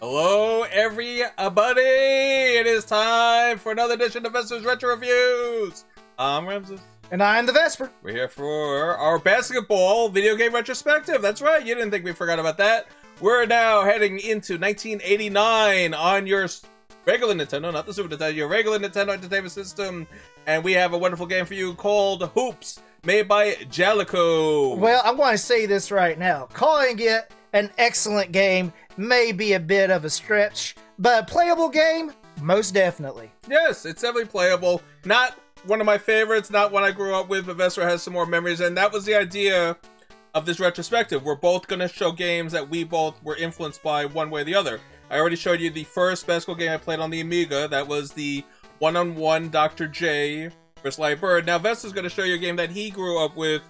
Hello, everybody! It is time for another edition of TheVespor's Retro Reviews. I'm Ramsis. And I'm TheVespor. We're here for our Basketball Video Game Retrospective. That's right, you didn't think we forgot about that. We're now heading into 1989 on your regular Nintendo, not the Super Nintendo, your regular Nintendo Entertainment System. And we have a wonderful game for you called Hoops, made by Jaleco. Well, I want to say this right now. Calling it an excellent game may be a bit of a stretch, but a playable game, most definitely. Yes, it's definitely playable. Not one of my favorites, not one I grew up with, but TheVespor has some more memories, and that was the idea of this retrospective. We're both going to show games that we both were influenced by one way or the other. I already showed you the first basketball game I played on the Amiga. That was the one-on-one Dr. J versus Larry Bird. Now, Vesper's going to show you a game that he grew up with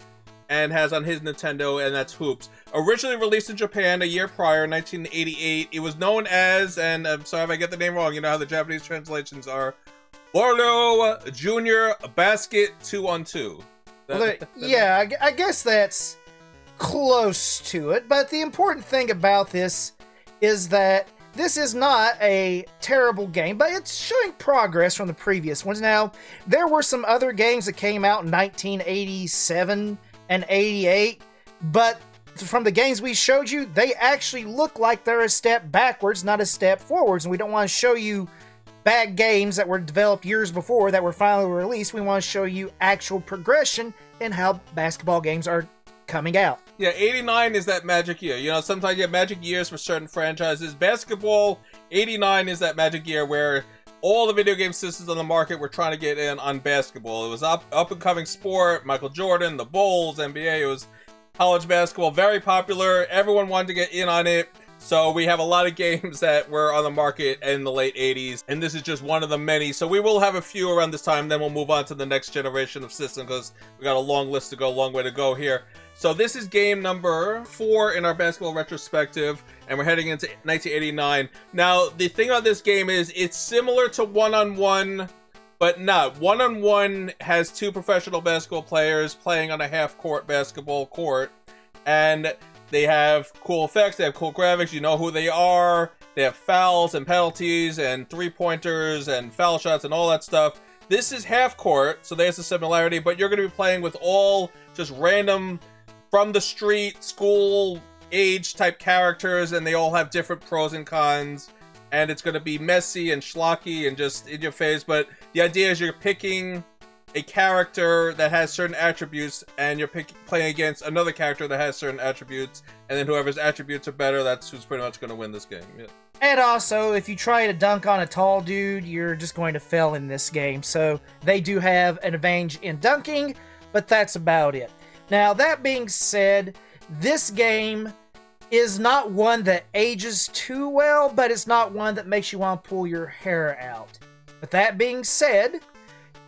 and has on his Nintendo, and that's Hoops. Originally released in Japan a year prior, 1988. It was known as, and I'm sorry if I get the name wrong, you know how the Japanese translations are, Bordeaux Junior Basket 2-on-2. Yeah, I guess that's close to it, but the important thing about this is that this is not a terrible game, but it's showing progress from the previous ones. Now, there were some other games that came out in 1987 and 88, but from the games we showed you, they actually look like they're a step backwards, not a step forwards, and we don't want to show you bad games that were developed years before that were finally released. We want to show you actual progression in how basketball games are coming out. Yeah, 89 is that magic year. You know, sometimes you have magic years for certain franchises. Basketball, 89 is that magic year where all the video game systems on the market were trying to get in on basketball. It was up-and-coming sport, Michael Jordan, the Bulls, NBA. It was college basketball, very popular. Everyone wanted to get in on it. So we have a lot of games that were on the market in the late 80s, and this is just one of the many. So we will have a few around this time, then we'll move on to the next generation of system because we got a long list to go, long way to go here. So this is game number 4 in our basketball retrospective, and we're heading into 1989. Now, the thing about this game is it's similar to one-on-one, but not. One-on-one has 2 professional basketball players playing on a half-court basketball court, and they have cool effects, they have cool graphics, you know who they are, they have fouls and penalties and three-pointers and foul shots and all that stuff. This is half-court, so there's a similarity, but you're going to be playing with all just random from the street, school age type characters, and they all have different pros and cons, and it's going to be messy and schlocky and just in your face, but the idea is you're picking a character that has certain attributes, and you're playing against another character that has certain attributes, and then whoever's attributes are better, that's who's pretty much going to win this game. Yeah. And also, if you try to dunk on a tall dude, you're just going to fail in this game. So they do have an advantage in dunking, but that's about it. Now, that being said, this game is not one that ages too well, but it's not one that makes you want to pull your hair out. But that being said,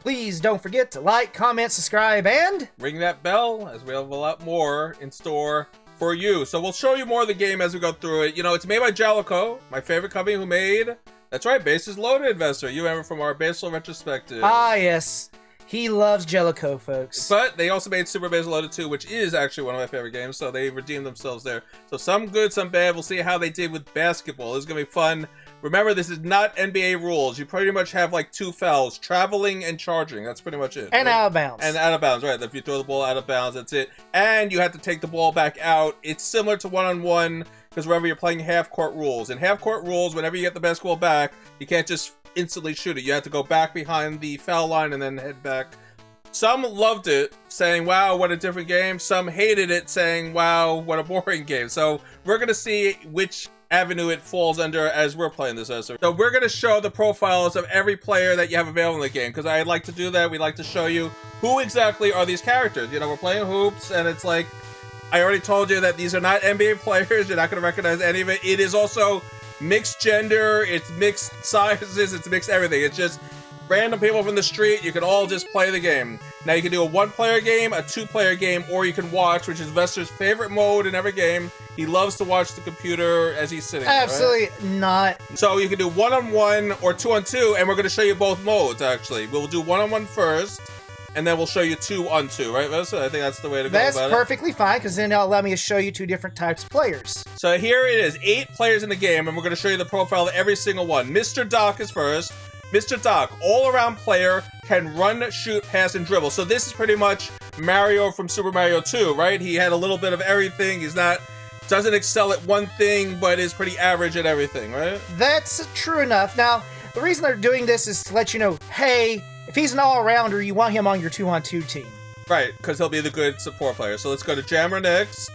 please don't forget to like, comment, subscribe, and ring that bell, as we have a lot more in store for you. So we'll show you more of the game as we go through it. You know, it's made by Jaleco, my favorite company who made, that's right, Bases Loaded Investor. You remember from our baseball retrospective. Ah, yes. He loves Jaleco, folks. But they also made Super Bases Loaded 2, which is actually one of my favorite games, so they redeemed themselves there. So some good, some bad. We'll see how they did with basketball. This is going to be fun. Remember, this is not NBA rules. You pretty much have like 2 fouls, traveling and charging. That's pretty much it. And right? Out of bounds. And out of bounds, right. If you throw the ball out of bounds, that's it. And you have to take the ball back out. It's similar to one-on-one, because remember, you're playing half-court rules. In half-court rules, whenever you get the basketball back, you can't just instantly shoot it. You have to go back behind the foul line and then head back. Some loved it, saying, wow, what a different game. Some hated it, saying, wow, what a boring game. So we're going to see which avenue it falls under as we're playing this. So we're going to show the profiles of every player that you have available in the game, because I like to do that. We like to show you who exactly are these characters. You know, we're playing hoops, and it's like, I already told you that these are not NBA players. You're not going to recognize any of it. It is also mixed gender, it's mixed sizes, it's mixed everything. It's just random people from the street. You can all just play the game. Now you can do a 1-player game, a 2-player game, or you can watch, which is Vester's favorite mode in every game. He loves to watch the computer as he's sitting. Absolutely right? not. So you can do 1-on-1 or 2-on-2, and we're going to show you both modes, actually. We'll do 1-on-1 first, and then we'll show you 2-on-2, right, Vesta? I think that's the way to go That's about it. That's perfectly fine, because then it'll allow me to show you 2 different types of players. So here it is, 8 players in the game, and we're going to show you the profile of every single one. Mr. Doc is first. Mr. Doc, all-around player, can run, shoot, pass, and dribble. So this is pretty much Mario from Super Mario 2, right? He had a little bit of everything. Doesn't excel at one thing, but is pretty average at everything, right? That's true enough. Now, the reason they're doing this is to let you know, hey, if he's an all-arounder, you want him on your 2-on-2 team. Right, because he'll be the good support player. So let's go to Jammer next.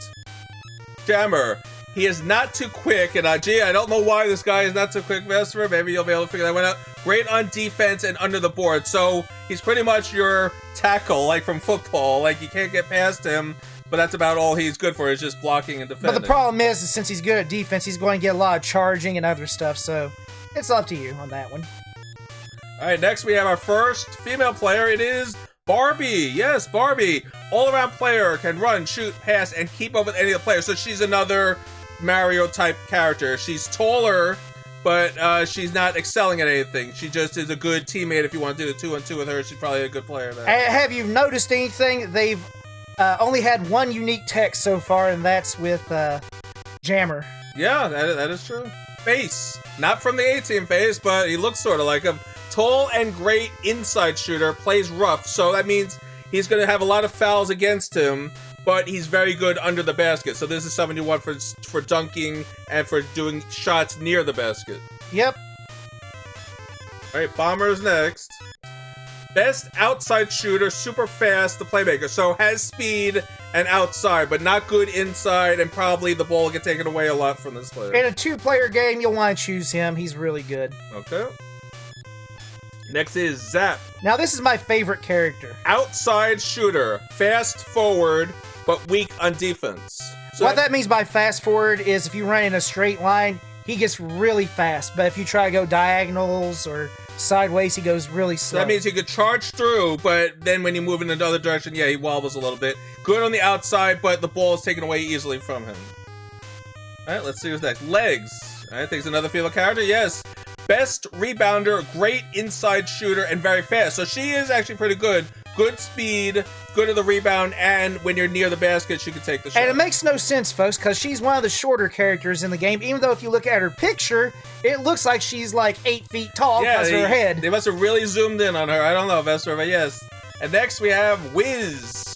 Jammer. He is not too quick, and gee, I don't know why this guy is not too quick, Vesper. Maybe you'll be able to figure that one out. Great on defense and under the board. So he's pretty much your tackle, like from football. Like, you can't get past him. But that's about all he's good for, is just blocking and defending. But the problem is since he's good at defense, he's going to get a lot of charging and other stuff, so it's up to you on that one. Alright, next we have our first female player. It is Barbie. Yes, Barbie. All-around player, can run, shoot, pass, and keep up with any of the players. So she's another Mario-type character. She's taller, but she's not excelling at anything. She just is a good teammate. If you want to do the 2-on-2 with her, she's probably a good player there. Have you noticed anything? They've only had one unique text so far, and that's with Jammer. Yeah, that is true. Face. Not from the A-Team face, but he looks sort of like him. Tall and great inside shooter, plays rough, so that means he's going to have a lot of fouls against him, but he's very good under the basket. So this is someone you want for dunking and for doing shots near the basket. Yep. Alright, Bomber's next. Best outside shooter, super fast, the playmaker. So has speed and outside, but not good inside, and probably the ball will get taken away a lot from this player. In a 2-player game, you'll want to choose him. He's really good. Okay. Next is Zap. Now, this is my favorite character. Outside shooter, fast forward, but weak on defense. So what that means by fast forward is if you run in a straight line, he gets really fast. But if you try to go diagonals or sideways, he goes really slow. So that means he could charge through, but then when you move in another direction, yeah, he wobbles a little bit. Good on the outside, but the ball is taken away easily from him. Alright, let's see what's next. Legs. I think it's another female character. Yes. Best rebounder, great inside shooter, and very fast. So she is actually pretty good. Good speed, good at the rebound, and when you're near the basket, she can take the shot. And it makes no sense, folks, because she's one of the shorter characters in the game, even though if you look at her picture, it looks like she's like 8 feet tall because of her head. They must have really zoomed in on her. I don't know, Vesper, but yes. And next we have Wiz.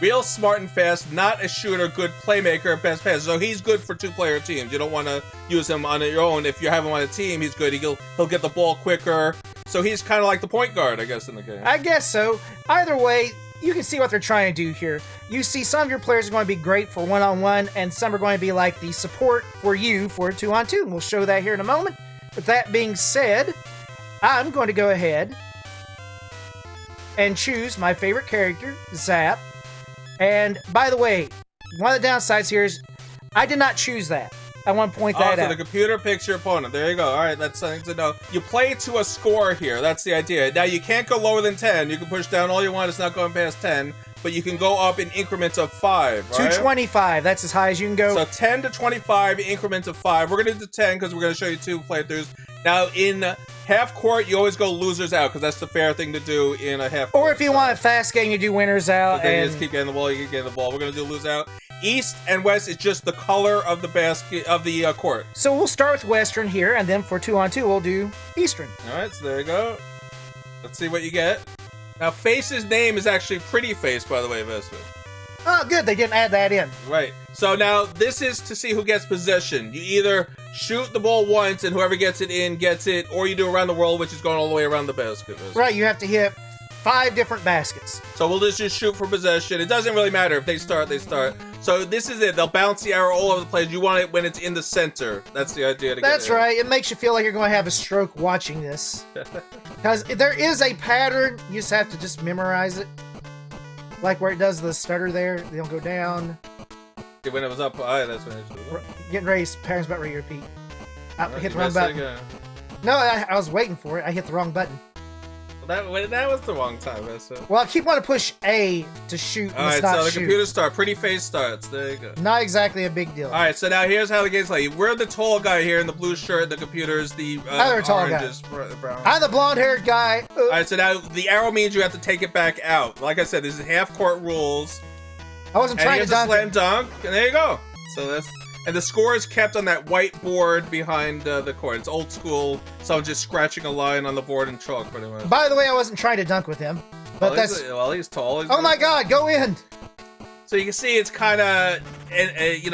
Real smart and fast, not a shooter, good playmaker, best pass. So he's good for 2-player teams. You don't want to use him on your own. If you have him on a team, he's good. He'll get the ball quicker. So he's kind of like the point guard, I guess, in the game. I guess so. Either way, you can see what they're trying to do here. You see some of your players are going to be great for 1-on-1, and some are going to be like the support for you for 2-on-2. And we'll show that here in a moment. With that being said, I'm going to go ahead and choose my favorite character, Zap. And, by the way, one of the downsides here is I did not choose that. I want to point that out. So the computer picks your opponent. There you go. All right, that's something to know. You play to a score here. That's the idea. Now, you can't go lower than 10. You can push down all you want. It's not going past 10. But you can go up in increments of 5, right? To 25. That's as high as you can go. So 10 to 25 increments of 5. We're going to do 10 because we're going to show you 2 playthroughs. Now, in half court, you always go losers out because that's the fair thing to do in a half court. Or if you want a fast game, you do winners out. So then you just keep getting the ball, you keep getting the ball. We're going to do lose out. East and west is just the color of the basket of the court. So we'll start with Western here, and then for 2-on-2, we'll do Eastern. All right, so there you go. Let's see what you get. Now, Face's name is actually Pretty Face, by the way, Vespa. Oh, good. They didn't add that in. Right. So now this is to see who gets possession. You either shoot the ball once and whoever gets it in gets it, or you do around the world, which is going all the way around the basket. Right. You have to hit 5 different baskets. So we'll just shoot for possession. It doesn't really matter. If they start, they start. So this is it. They'll bounce the arrow all over the place. You want it when it's in the center. That's the idea to get it. That's right. It makes you feel like you're going to have a stroke watching this. Because there is a pattern. You just have to just memorize it. Like where it does the stutter there. They'll go down. When it was up high, that's when it was. Getting ready. Pattern's about ready to repeat. I hit the wrong button. Again. No, I was waiting for it. I hit the wrong button. That was the wrong time. That's it. Well, I keep wanting to push A to shoot. All right, so the computer start. Pretty face starts. There you go. Not exactly a big deal. All right, so now here's how the game's like. We're the tall guy here in the blue shirt. The computer's the tall guy. Brown. I'm the blonde-haired guy. All right, so now the arrow means you have to take it back out. Like I said, this is half-court rules. I wasn't trying to dunk. Slam dunk, and there you go. So that's. And the score is kept on that white board behind the court. It's old school. Someone just scratching a line on the board in chalk, pretty much. By the way, I wasn't trying to dunk with him, but he's tall. Oh my God, go in! So you can see it's kind of,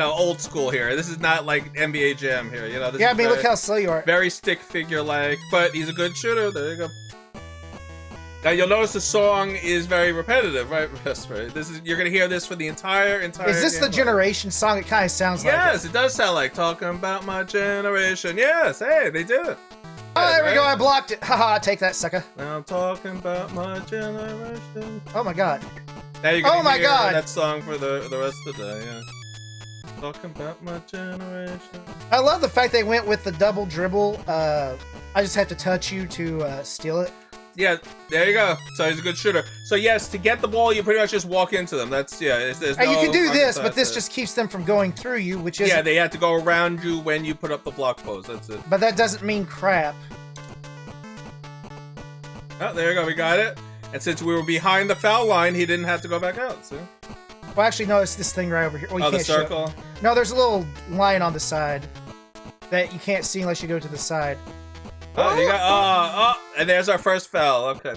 old school here. This is not like NBA Jam here, This yeah, I mean, look how slow you are. Very stick figure-like, but he's a good shooter. There you go. Now you'll notice the song is very repetitive, right? You're gonna hear this for the entire. Is this the generation song? It kind of sounds like. Yes, it does sound like talking about my generation. Yes, hey, they did it. Oh, there we go. I blocked it. Haha, take that, sucker. Now I'm talking about my generation. Oh my God. Now you're gonna hear that song for the rest of the day. Yeah. Talking about my generation. I love the fact they went with the double dribble. I just have to touch you to steal it. Yeah, there you go. So he's a good shooter. So yes, to get the ball, you pretty much just walk into them. That's there's and you can do this, but this just keeps them from going through you, which is they have to go around you when you put up the block pose. That's it. But that doesn't mean crap. Oh, there you go. We got it. And since we were behind the foul line, he didn't have to go back out. See? Well, actually, no, it's this thing right over here. Well, you can't the circle. Show. No, there's a little line on the side that you can't see unless you go to the side. Oh, you got and there's our first foul. Okay.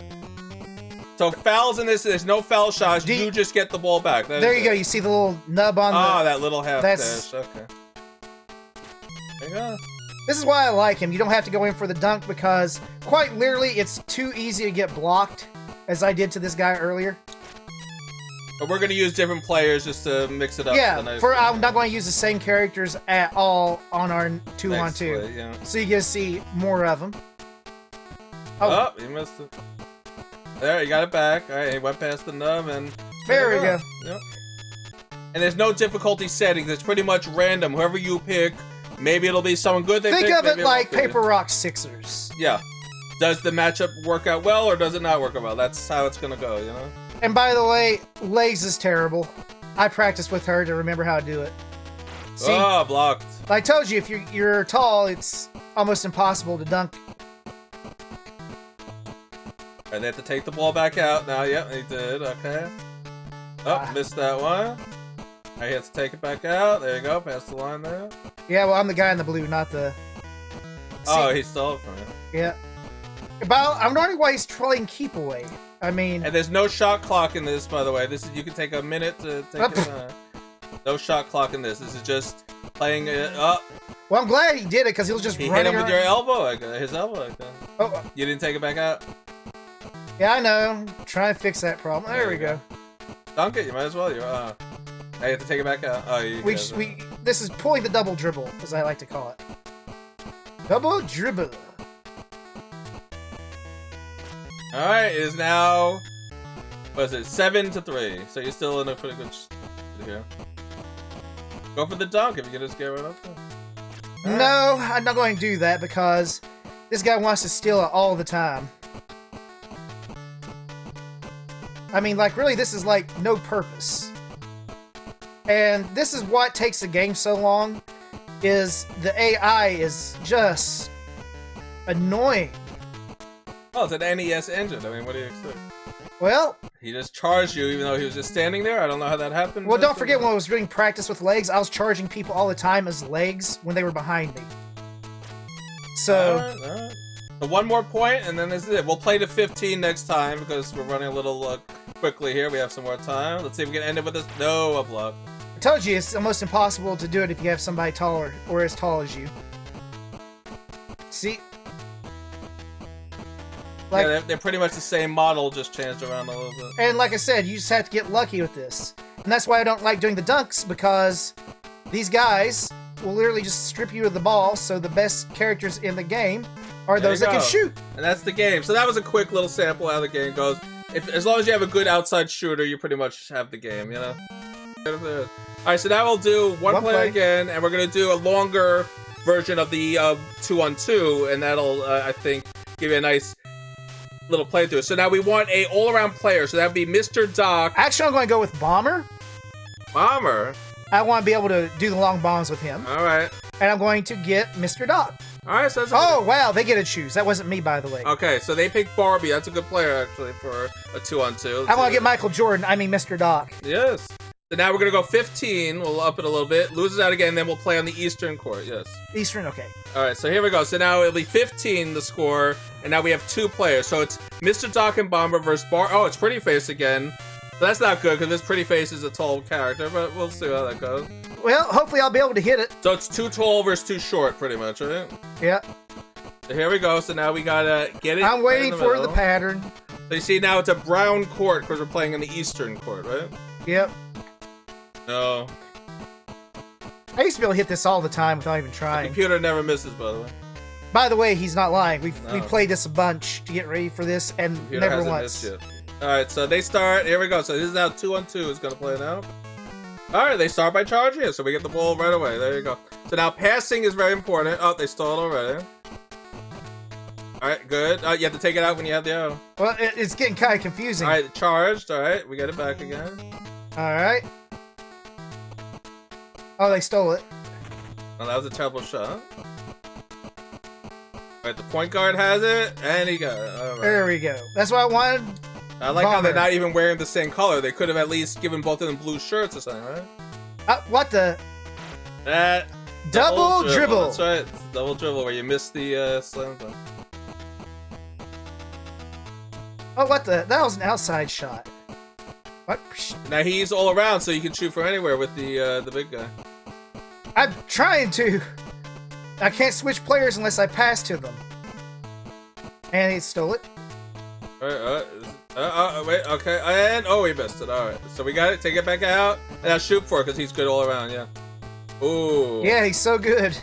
So fouls in this, there's no foul shots. You just get the ball back. There you go. You see the little nub on the. That little half dash. Okay. There you go. This is why I like him. You don't have to go in for the dunk because, quite literally, it's too easy to get blocked, as I did to this guy earlier. But we're going to use different players just to mix it up. Yeah, I'm not going to use the same characters at all on our 2-on-2. Yeah. So you get to see more of them. Oh, you missed it. There, you got it back. All right, he went past the nub and... There we go. Yep. And there's no difficulty settings. It's pretty much random. Whoever you pick, maybe it'll be someone good they pick. Think of it like Paper Rock Sixers. Yeah. Does the matchup work out well or does it not work out well? That's how it's going to go, And by the way, Legs is terrible. I practiced with her to remember how to do it. See, blocked. I told you, if you're tall, it's almost impossible to dunk. And they have to take the ball back out now. Yep, they did. Okay. Missed that one. I have to take it back out. There you go. Past the line there. Yeah, well, I'm the guy in the blue, not the... He stole it from you. Yeah. But I'm wondering why he's playing keep away. I mean... And there's no shot clock in this, by the way. You can take a minute to take it. No shot clock in this. This is just playing it up. Well, I'm glad he did it because he was just running hit him around. with your elbow, his elbow. Oh. You didn't take it back out? Yeah, I know. Try and fix that problem. There we go. Dunk it. You might as well. Now you have to take it back out. This is pulling the double dribble, as I like to call it. Double dribble. All right, it is now. What is it? 7-3. So you're still in a pretty good here. Go for the dunk if you can just get right up there. No, I'm not going to do that because this guy wants to steal it all the time. I mean, like, really, this is, like, no purpose. And this is what takes the game so long, is the AI is just annoying. Oh, it's an NES engine. I mean, what do you expect? Well... He just charged you even though he was just standing there? I don't know how that happened. Well, don't forget when I was doing practice with Legs, I was charging people all the time as Legs when they were behind me. So... All right. So one more point, and then this is it. We'll play to 15 next time because we're running a little quickly here. We have some more time. Let's see if we can end it with this. No, a block. I told you, it's almost impossible to do it if you have somebody taller or as tall as you. See? Like, yeah, they're pretty much the same model, just changed around a little bit. And like I said, you just have to get lucky with this. And that's why I don't like doing the dunks, because these guys will literally just strip you of the ball, so the best characters in the game are those that can shoot. And that's the game. So that was a quick little sample how the game goes. As long as you have a good outside shooter, you pretty much have the game, Alright, so now we'll do one play again, and we're going to do a longer version of the 2-on-2, and that'll, I think, give you a nice little playthrough. So now we want a all-around player. So that'd be Mr. Doc. Actually, I'm going to go with Bomber. Bomber. I want to be able to do the long bombs with him. All right. And I'm going to get Mr. Doc. All right. So that's oh, wow. They get to choose. That wasn't me, by the way. Okay. So they picked Barbie. That's a good player, actually, for a 2-on-2. I want to get Michael Jordan. I mean, Mr. Doc. Yes. So now we're going to go 15. We'll up it a little bit. Loses out again. Then we'll play on the Eastern court. Yes. Eastern, okay. All right. So here we go. So now it'll be 15, the score. And now we have 2 players. So it's Mr. Doc and Bomber versus Oh, it's Pretty Face again. So that's not good because this Pretty Face is a tall character, but we'll see how that goes. Well, hopefully I'll be able to hit it. So it's 2 tall versus 2 short, pretty much, right? Yeah. So here we go. So now we gotta get it. I'm waiting for the pattern. So you see now it's a brown court because we're playing in the Eastern court, right? Yep. No. I used to be able to hit this all the time without even The trying. computer never misses, by the way. By the way, he's not lying. We No. played this a bunch to get ready for this, and Computer never hasn't once. missed yet. All right, so they start. Here we go. So this is now 2-on-2 is gonna play now. All right, they start by charging it, so we get the ball right away. There you go. So now passing is very important. Oh, they stalled already. All right, good. You have to take it out when you have the arrow. Well, it's getting kind of confusing. All right, charged. All right, we get it back again. All right. Oh, they stole it. Oh, that was a terrible shot. All right, the point guard has it, and he got it. All right. There we go. That's what I wanted. I like how Bomber. they're not even wearing the same color. They could have at least given both of them blue shirts or something, right? What the? That Double dribble. That's right. It's double dribble where you miss the slam dunk. Oh, what the? That was an outside shot. What? Now he's all around, so you can shoot from anywhere with the big guy. I'm trying to. I can't switch players unless I pass to them. And he stole it. All right, wait, okay, and oh, he missed it. All right, so we got it. Take it back out, and now shoot for it because he's good all around. Yeah. Ooh. Yeah, he's so good.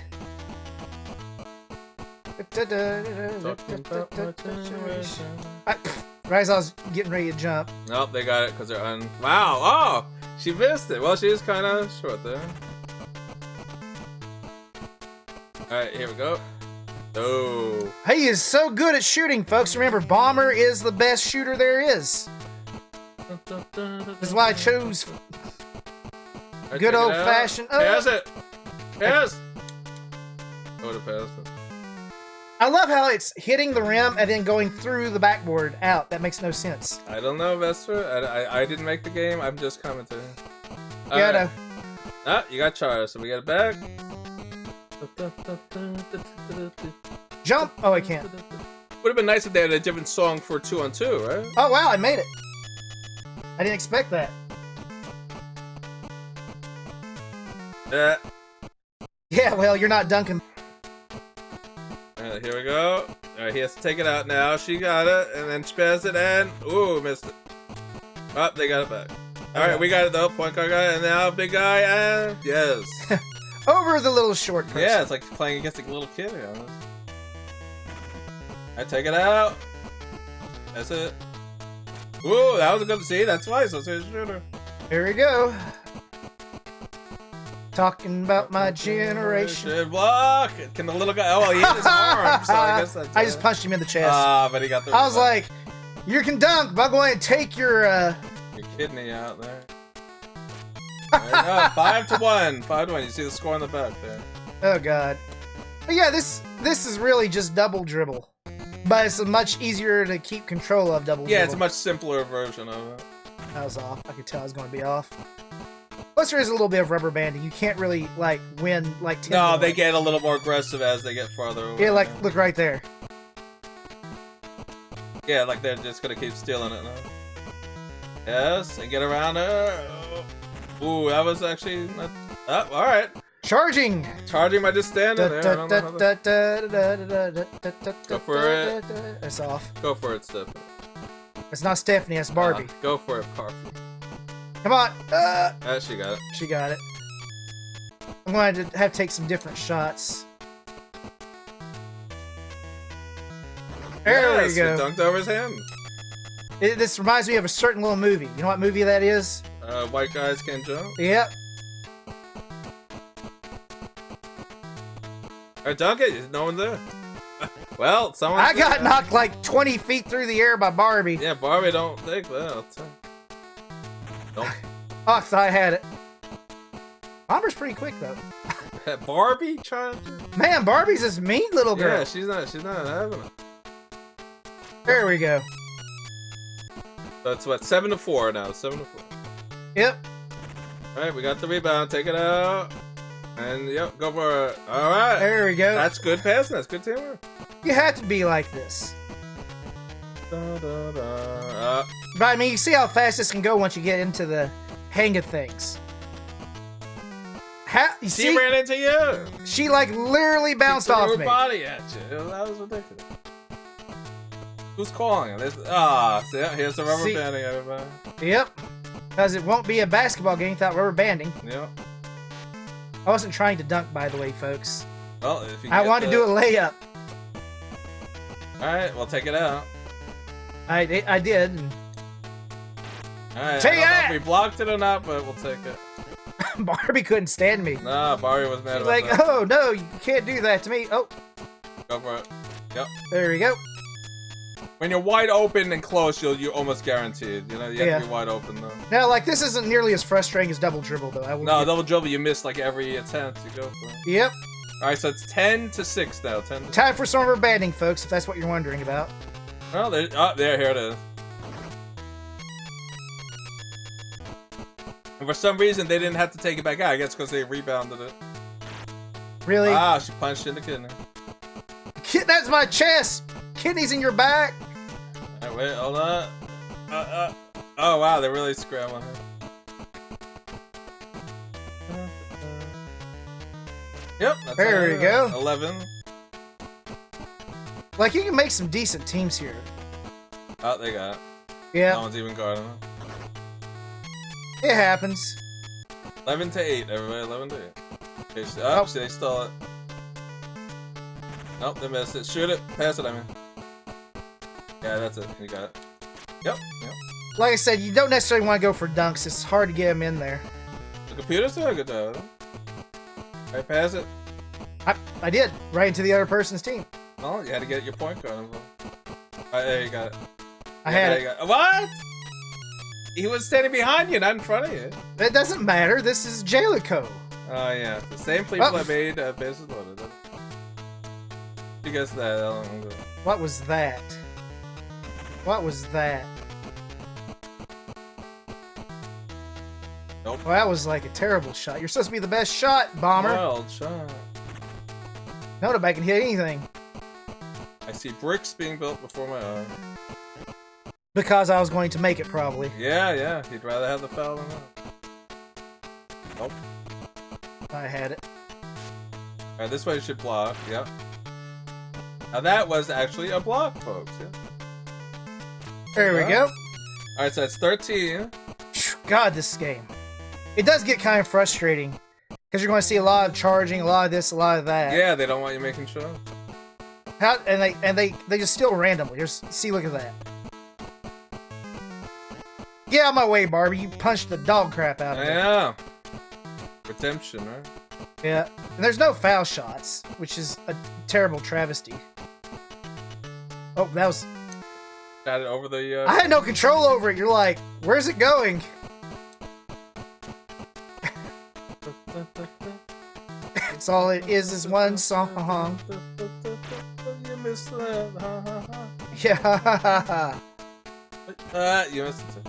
Right as I was getting ready to jump. Nope, they got it because they're on. Wow. Oh, she missed it. Well, she is kind of short there. All right, here we go. Oh. He is so good at shooting, folks. Remember, Bomber is the best shooter there is. This is why I chose good old-fashioned. Pass it. Pass. I would have passed it. I love how it's hitting the rim and then going through the backboard out. That makes no sense. I don't know, Vesper. I didn't make the game. I'm just commenting. Yeah, I know. Ah, you got Chara, so we get it back. Jump! Oh, I can't. Would have been nice if they had a different song for 2-on-2, right? Oh, wow, I made it. I didn't expect that. Yeah. Yeah, well, you're not dunking. Alright, here we go. Alright, he has to take it out now. She got it, and then spaz it, and ooh, missed it. Oh, they got it back. Alright, we got it though. Point guard got it, and now big guy, and yes. Over the little short person. Yeah, it's like playing against a little kid, to be honest. I take it out. That's it. Ooh, that was a good. See, that's why. So it's a shooter. Here we go. Talking about my generation. Block. Can the little guy? Oh, well, he hit his arm. So I guess that's. I just punched him in the chest. Ah, but he got the. I was like, "You can dunk, but I'm going to take your." Your kidney out there. There you go. 5-1. 5-1. You see the score on the back there. Oh god. But yeah, this is really just double dribble. But it's much easier to keep control of double dribble. Yeah, it's a much simpler version of it. I was off. I could tell I was going to be off. Plus, there is a little bit of rubber banding. You can't really, like, win, like, 10 No, they get a little more aggressive as they get farther away. Yeah, like, look right there. Yeah, like they're just going to keep stealing it now. Yes, and get around her. Ooh, that was actually not... Oh, alright. Charging! Charging by just standing there. I don't know how to... Go for it. It's off. Go for it, Stephanie. It's not Stephanie, it's Barbie. Go for it, Parf. Come on! She got it. She got it. I'm going to have to take some different shots. There we go. Dunked over his hand. This reminds me of a certain little movie. You know what movie that is? White Guys Can't Jump. Yep. Alright, dunk it. No one's there. Well, someone. I got knocked like 20 feet through the air by Barbie. Yeah, Barbie don't think well. Don't. Oh, so I had it. Bomber's pretty quick though. Barbie trying to. Man, Barbie's this mean little girl. Yeah, she's not having it. There we go. That's what 7-4 now. 7-4. Yep. All right, we got the rebound. Take it out. And yep, go for it. All right. There we go. That's good passing. That's good teamwork. You have to be like this. Da, da, da. But I mean, you see how fast this can go once you get into the hang of things. You She see, ran into you. she like literally bounced She threw off her me. body at you. That was ridiculous. Who's calling? See, here's the rubber See- banding, everybody. Yep. Because it won't be a basketball game without rubber banding. Yep. I wasn't trying to dunk, by the way, folks. Well, if you I wanted to do a layup. All right, well, take it out. I did. And All right. Take I don't know it! if we blocked it or not, but we'll take it. Barbie couldn't stand me. Nah, Barbie was mad She's about like, that. oh no, you can't do that to me. Oh, Go for it. Yep. there we go. When you're wide open and close, you're almost guaranteed. You know, you have to be wide open though. Now, like, this isn't nearly as frustrating as double dribble, though. No, double dribble, you miss like every attempt you go for. Yep. All right, so it's 10-6 now. 10. Time for some rubber banding, folks, if that's what you're wondering about. Well, here it is. And for some reason, they didn't have to take it back out. I guess because they rebounded it. Really? Ah, she punched in the kidney. That's my chest! Kidney's in your back! All right, wait, hold on. Oh, wow, they're really scrambling here. Yep, that's There we go. 11. Like, you can make some decent teams here. Oh, they got it. Yeah, No one's even guarding them. it happens. 11-8, everybody. 11-8. Okay, Oh. see, they stole it. Nope, they missed it. Shoot it. Pass it, I mean. Yeah, that's it. You got it. Yep. Like I said, you don't necessarily want to go for dunks. It's hard to get them in there. The computer's doing a good job. Alright, pass it. I did. Right into the other person's team. Well, you had to get your point guard involved. Alright, there you got it. I Yeah, had there it. you go. What? He was standing behind you, not in front of you. It doesn't matter. This is Jaleco. Oh, yeah. The same people Oh. that made Bases Loaded. You guessed that. How long ago? What was that? What was that? Nope. Well, that was like a terrible shot. You're supposed to be the best shot, Bomber. Well shot. Nobody can hit anything. I see bricks being built before my eyes. Because I was going to make it, probably. Yeah. He'd rather have the foul than that. Nope. I had it. Alright, this way you should block. Yep. Now that was actually a block, folks. Yeah. There we go. Alright, so that's 13. God, this game. It does get kind of frustrating. Because you're going to see a lot of charging, a lot of this, a lot of that. Yeah, they don't want you making shots. And they just steal randomly. See, look at that. Get out of my way, Barbie. You punched the dog crap out of me. Yeah. Redemption, right? Yeah. And there's no foul shots, which is a terrible travesty. Oh, that was... Got it over the... I had no control over it. You're like, where's it going? It's all it is one song. You missed that. Yeah. You missed it.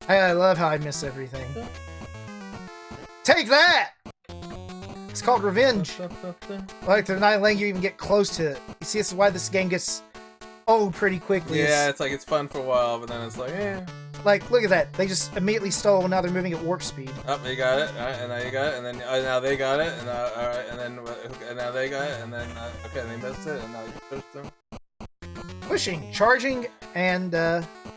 I love how I miss everything. Take that! It's called revenge. Like, they're not letting you even get close to it. You see, this is why this game gets old pretty quickly. Yeah, it's like it's fun for a while, but then it's like, eh. Like, look at that. They just immediately stole, and now they're moving at warp speed. Oh, you got it. Alright, and now you got it, and then now they got it, and alright, and then now they got it, and then okay, they missed it, and now you pushed them. Pushing, charging, and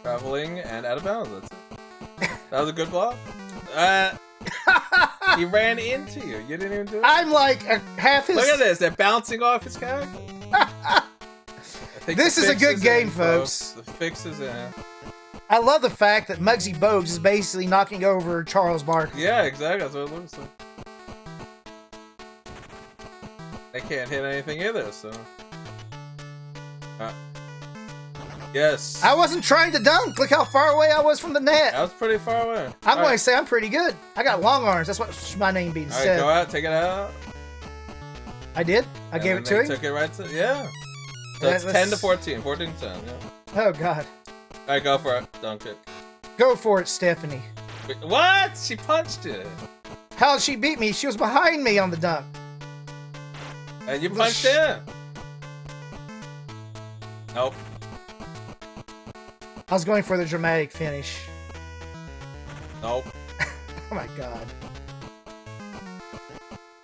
Traveling and out of bounds. That's it. That was a good block. He ran into you. You didn't even do it. I'm like half his. Look at this. They're bouncing off his character. This is a good game, folks. The fix is in. I love the fact that Muggsy Bogues is basically knocking over Charles Barkley. Yeah, exactly. That's what it looks like. They can't hit anything either, so. Yes. I wasn't trying to dunk. Look how far away I was from the net. That was pretty far away. I'm going to say I'm pretty good. I got long arms. That's what my name be All said. right, go out, take it out. I did. I gave it to him. Took it right to yeah. So it's 10 to 14. 14 to 10. Yeah. Oh God. All right, go for it. Dunk it. Go for it, Stephanie. Wait, what? She punched it. How did she beat me? She was behind me on the dunk. And you punched in. Nope. I was going for the dramatic finish. Nope. Oh my God.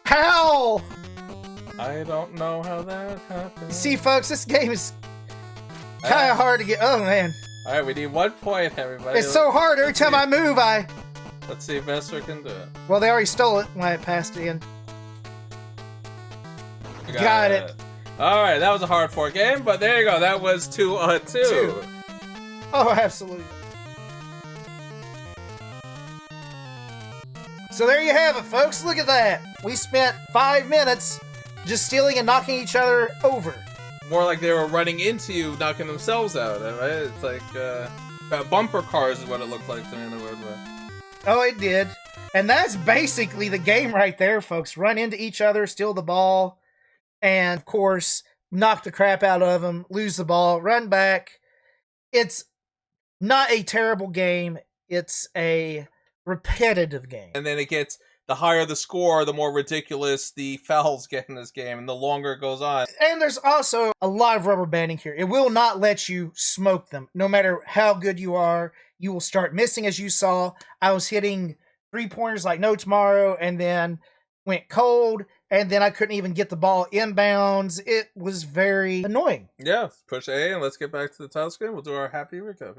How? I don't know how that happened. You see, folks, this game is kind of hard to get. Oh man. All right, we need 1 point, everybody. It's so hard. Every time I move, Let's see if Vesper can do it. Well, they already stole it when I passed it in. Got it. All right, that was a hard 4 game, but there you go. That was 2 on 2. Oh, absolutely. So there you have it, folks. Look at that. We spent 5 minutes just stealing and knocking each other over. More like they were running into you, knocking themselves out, right? It's like bumper cars is what it looked like to me in a weird way. Oh, it did. And that's basically the game right there, folks. Run into each other, steal the ball, and, of course, knock the crap out of them, lose the ball, run back. It's not a terrible game. It's a repetitive game. And then it gets, the higher the score, the more ridiculous the fouls get in this game, and the longer it goes on. And there's also a lot of rubber banding here. It will not let you smoke them. No matter how good you are, you will start missing, as you saw. I was hitting 3-pointers like no tomorrow, and then went cold, and then I couldn't even get the ball inbounds. It was very annoying. Yeah, push A, and let's get back to the title screen. We'll do our happy recap.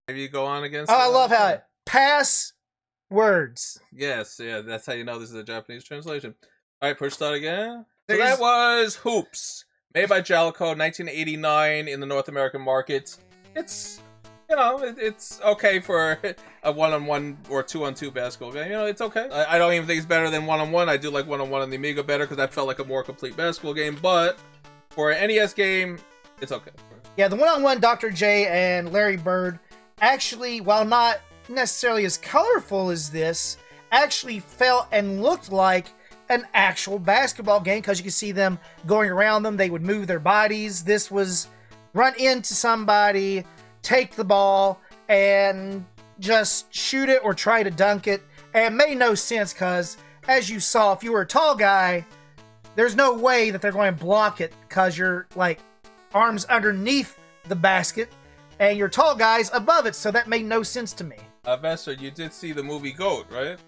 Maybe you go on against... Oh, I love how it... Pass words. Yes, yeah, that's how you know this is a Japanese translation. All right, push start again. So There's... that was Hoops, made by Jaleco, 1989 in the North American market. It's, you know, it's okay for a 1-on-1 or 2-on-2 basketball game. You know, it's okay. I don't even think it's better than 1-on-1. I do like 1-on-1 on the Amiga better because that felt like a more complete basketball game. But for an NES game, it's okay. Yeah, the 1-on-1 Dr. J and Larry Bird actually, while not necessarily as colorful as this, actually felt and looked like an actual basketball game because you can see them going around them. They would move their bodies. This was run into somebody, take the ball, and just shoot it or try to dunk it. And it made no sense because, as you saw, if you were a tall guy, there's no way that they're going to block it because you're like arms underneath the basket and your tall guy's above it. So that made no sense to me. Vesper, you did see the movie Goat, right?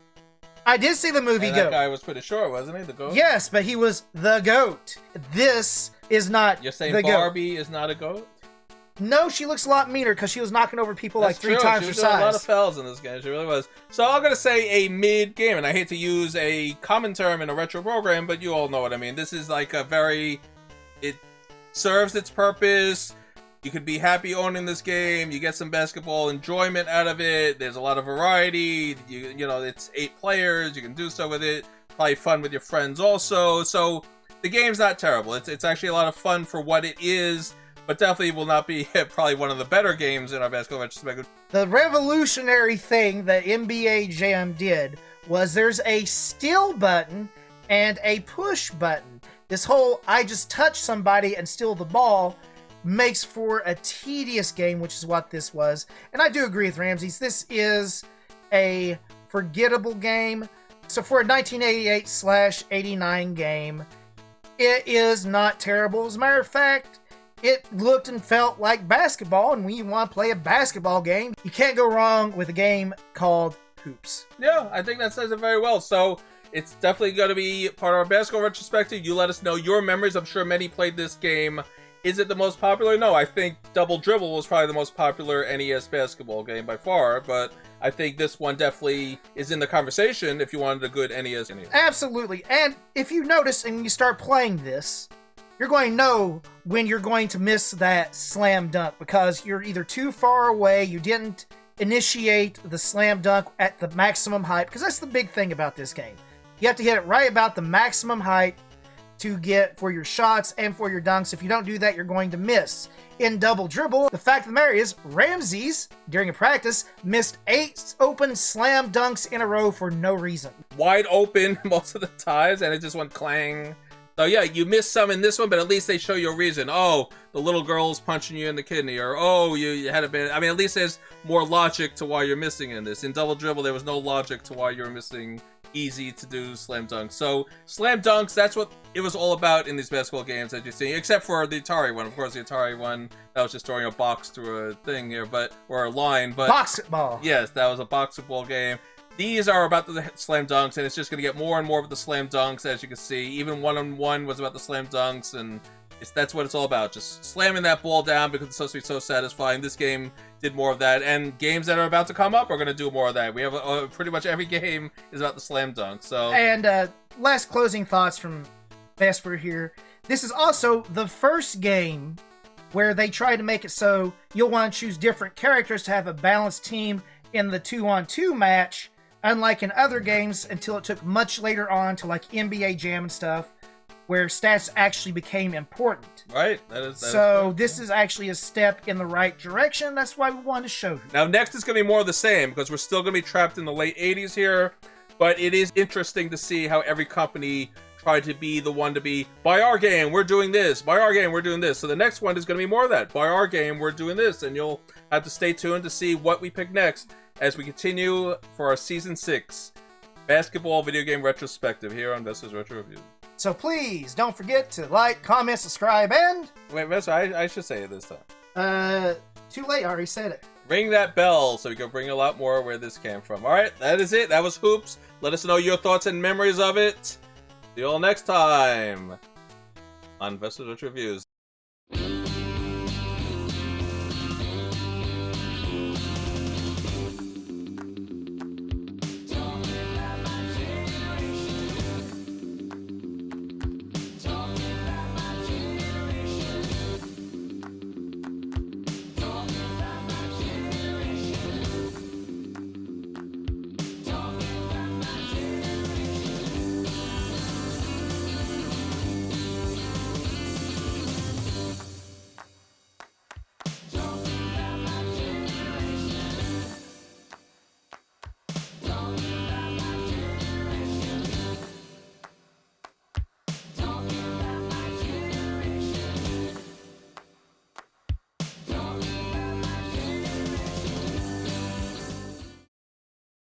I did see the movie and Goat. That guy was pretty short, wasn't he? The Goat? Yes, but he was the Goat. This is not. You're saying the Barbie goat. Is not a goat? No, she looks a lot meaner because she was knocking over people That's like 3 true. times she her was doing size. A lot of fouls in this game. She really was. So I'm gonna say a mid game, and I hate to use a common term in a retro program, but you all know what I mean. This is like a very. It serves its purpose. You could be happy owning this game. You get some basketball enjoyment out of it. There's a lot of variety. You know, it's 8 players. You can do so with it. Probably fun with your friends also. So the game's not terrible. It's actually a lot of fun for what it is, but definitely will not be probably one of the better games in our basketball retrospective. The revolutionary thing that NBA Jam did was there's a steal button and a push button. This whole I just touch somebody and steal the ball makes for a tedious game, which is what this was. And I do agree with Ramses. This is a forgettable game. So for a 1988/89 game, it is not terrible. As a matter of fact, it looked and felt like basketball. And when you want to play a basketball game, you can't go wrong with a game called Hoops. Yeah, I think that says it very well. So it's definitely going to be part of our basketball retrospective. You let us know your memories. I'm sure many played this game. Is it the most popular? No, I think Double Dribble was probably the most popular NES basketball game by far, but I think this one definitely is in the conversation if you wanted a good NES. Absolutely. And if you notice and you start playing this, you're going to know when you're going to miss that slam dunk because you're either too far away, you didn't initiate the slam dunk at the maximum height, because that's the big thing about this game. You have to hit it right about the maximum height to get for your shots and for your dunks. If you don't do that, you're going to miss. In Double Dribble, the fact of the matter is, Ramsis, during a practice, missed 8 open slam dunks in a row for no reason. Wide open most of the times, and it just went clang. So yeah, you missed some in this one, but at least they show you a reason. Oh, the little girl's punching you in the kidney, or oh, you had a bit. I mean, at least there's more logic to why you're missing in this. In Double Dribble, there was no logic to why you were missing easy to do slam dunks. So slam dunks, that's what it was all about in these basketball games that you see, except for the Atari one. Of course, the Atari one, that was just throwing a box through a thing here, or a line. But Basketball. yes, that was a basketball game. These are about the slam dunks, and it's just going to get more and more of the slam dunks, as you can see. Even 1-on-1 was about the slam dunks, and that's what it's all about. Just slamming that ball down because it's supposed to be so satisfying. This game did more of that, and games that are about to come up are going to do more of that. We have pretty much every game is about the slam dunk. So, and last closing thoughts from Vesper here. This is also the first game where they try to make it so you'll want to choose different characters to have a balanced team in the 2-on-2 match, unlike in other games until it took much later on to like NBA Jam and stuff, where stats actually became important. Right. This is actually a step in the right direction. That's why we wanted to show you. Now, next is going to be more of the same, because we're still going to be trapped in the late 80s here, but it is interesting to see how every company tried to be the one to be, buy our game, we're doing this, buy our game, we're doing this. So the next one is going to be more of that. Buy our game, we're doing this, and you'll have to stay tuned to see what we pick next as we continue for our Season 6 Basketball Video Game Retrospective here on Vesper's Retro Review. So please, don't forget to like, comment, subscribe, and... Wait, Vesper, I should say it this time. Too late, I already said it. Ring that bell so we can bring a lot more where this came from. Alright, that is it. That was Hoops. Let us know your thoughts and memories of it. See you all next time on Vesper's Retro Reviews.